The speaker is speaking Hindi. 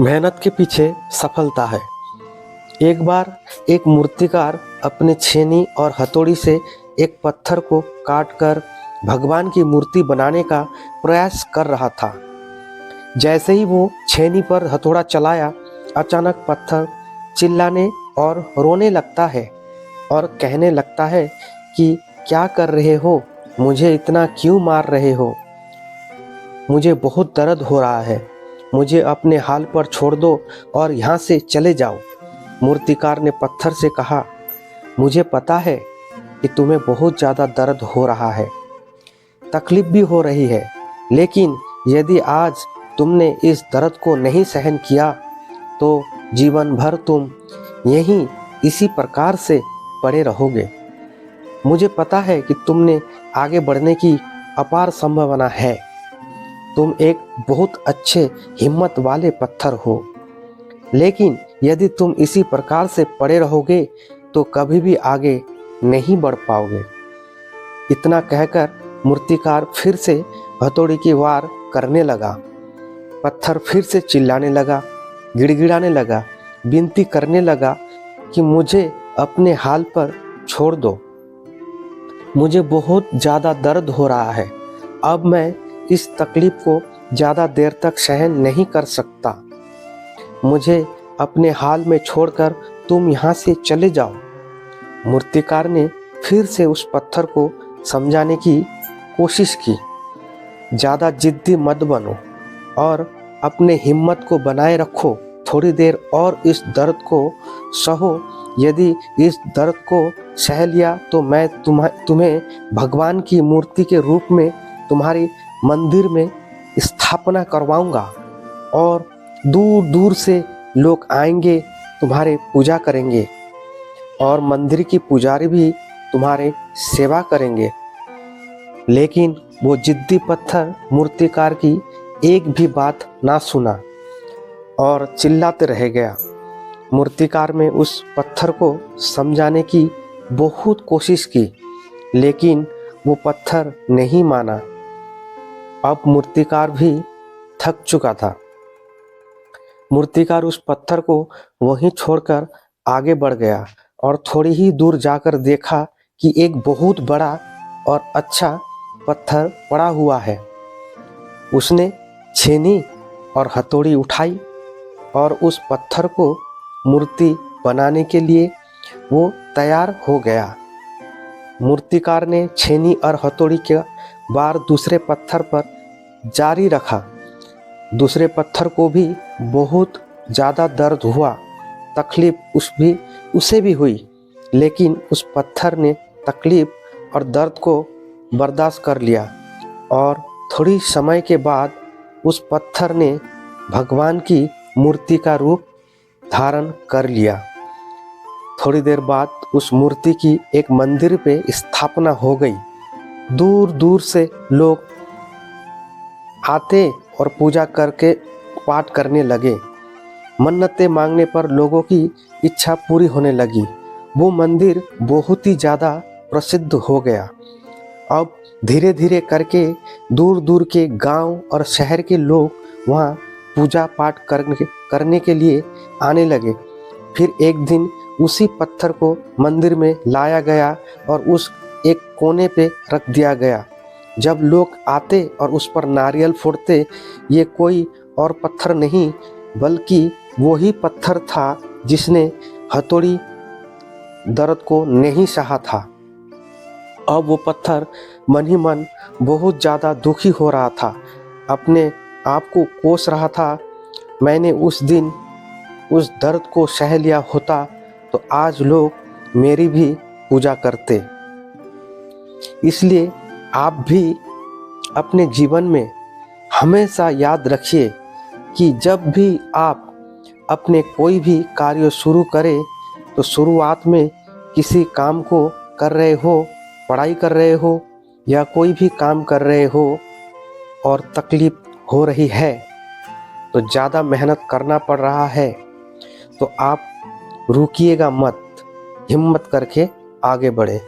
मेहनत के पीछे सफलता है। एक बार एक मूर्तिकार अपने छेनी और हथौड़ी से एक पत्थर को काटकर भगवान की मूर्ति बनाने का प्रयास कर रहा था। जैसे ही वो छेनी पर हथौड़ा चलाया, अचानक पत्थर चिल्लाने और रोने लगता है और कहने लगता है कि क्या कर रहे हो, मुझे इतना क्यों मार रहे हो, मुझे बहुत दर्द हो रहा है, मुझे अपने हाल पर छोड़ दो और यहाँ से चले जाओ। मूर्तिकार ने पत्थर से कहा, मुझे पता है कि तुम्हें बहुत ज़्यादा दर्द हो रहा है, तकलीफ भी हो रही है, लेकिन यदि आज तुमने इस दर्द को नहीं सहन किया तो जीवन भर तुम यहीं इसी प्रकार से पड़े रहोगे। मुझे पता है कि तुमने आगे बढ़ने की अपार संभावना है, तुम एक बहुत अच्छे हिम्मत वाले पत्थर हो, लेकिन यदि तुम इसी प्रकार से पड़े रहोगे तो कभी भी आगे नहीं बढ़ पाओगे। इतना कहकर मूर्तिकार फिर से हथौड़ी की वार करने लगा। पत्थर फिर से चिल्लाने लगा, गिड़गिड़ाने लगा, विनती करने लगा कि मुझे अपने हाल पर छोड़ दो, मुझे बहुत ज़्यादा दर्द हो रहा है, अब मैं इस तकलीफ को ज़्यादा देर तक सहन नहीं कर सकता, मुझे अपने हाल में छोड़कर तुम यहाँ से चले जाओ। मूर्तिकार ने फिर से उस पत्थर को समझाने की कोशिश की, ज़्यादा जिद्दी मत बनो और अपने हिम्मत को बनाए रखो, थोड़ी देर और इस दर्द को सहो, यदि इस दर्द को सह लिया तो मैं तुम्हें भगवान की मूर्ति के रूप में तुम्हारी मंदिर में स्थापना करवाऊंगा और दूर दूर से लोग आएंगे, तुम्हारे पूजा करेंगे और मंदिर की पुजारी भी तुम्हारे सेवा करेंगे। लेकिन वो जिद्दी पत्थर मूर्तिकार की एक भी बात ना सुना और चिल्लाते रह गया। मूर्तिकार में उस पत्थर को समझाने की बहुत कोशिश की, लेकिन वो पत्थर नहीं माना। अब मूर्तिकार भी थक चुका था। मूर्तिकार उस पत्थर को वहीं छोड़कर आगे बढ़ गया और थोड़ी ही दूर जाकर देखा कि एक बहुत बड़ा और अच्छा पत्थर पड़ा हुआ है। उसने छेनी और हथौड़ी उठाई और उस पत्थर को मूर्ति बनाने के लिए वो तैयार हो गया। मूर्तिकार ने छेनी और हथौड़ी के वार दूसरे पत्थर पर जारी रखा। दूसरे पत्थर को भी बहुत ज़्यादा दर्द हुआ, तकलीफ उसे भी हुई, लेकिन उस पत्थर ने तकलीफ और दर्द को बर्दाश्त कर लिया और थोड़ी समय के बाद उस पत्थर ने भगवान की मूर्ति का रूप धारण कर लिया। थोड़ी देर बाद उस मूर्ति की एक मंदिर पे स्थापना हो गई। दूर दूर से लोग आते और पूजा करके पाठ करने लगे। मन्नतें मांगने पर लोगों की इच्छा पूरी होने लगी। वो मंदिर बहुत ही ज़्यादा प्रसिद्ध हो गया। अब धीरे धीरे करके दूर दूर के गांव और शहर के लोग वहाँ पूजा पाठ करने के लिए आने लगे। फिर एक दिन उसी पत्थर को मंदिर में लाया गया और उस एक कोने पे रख दिया गया। जब लोग आते और उस पर नारियल फोड़ते, ये कोई और पत्थर नहीं बल्कि वही पत्थर था जिसने हथौड़ी दर्द को नहीं सहा था। अब वो पत्थर मन ही मन बहुत ज़्यादा दुखी हो रहा था, अपने आप को कोस रहा था, मैंने उस दिन उस दर्द को सह लिया होता तो आज लोग मेरी भी पूजा करते। इसलिए आप भी अपने जीवन में हमेशा याद रखिए कि जब भी आप अपने कोई भी कार्य शुरू करें तो शुरुआत में किसी काम को कर रहे हो, पढ़ाई कर रहे हो या कोई भी काम कर रहे हो और तकलीफ हो रही है, तो ज़्यादा मेहनत करना पड़ रहा है, तो आप रुकिएगा मत, हिम्मत करके आगे बढ़े।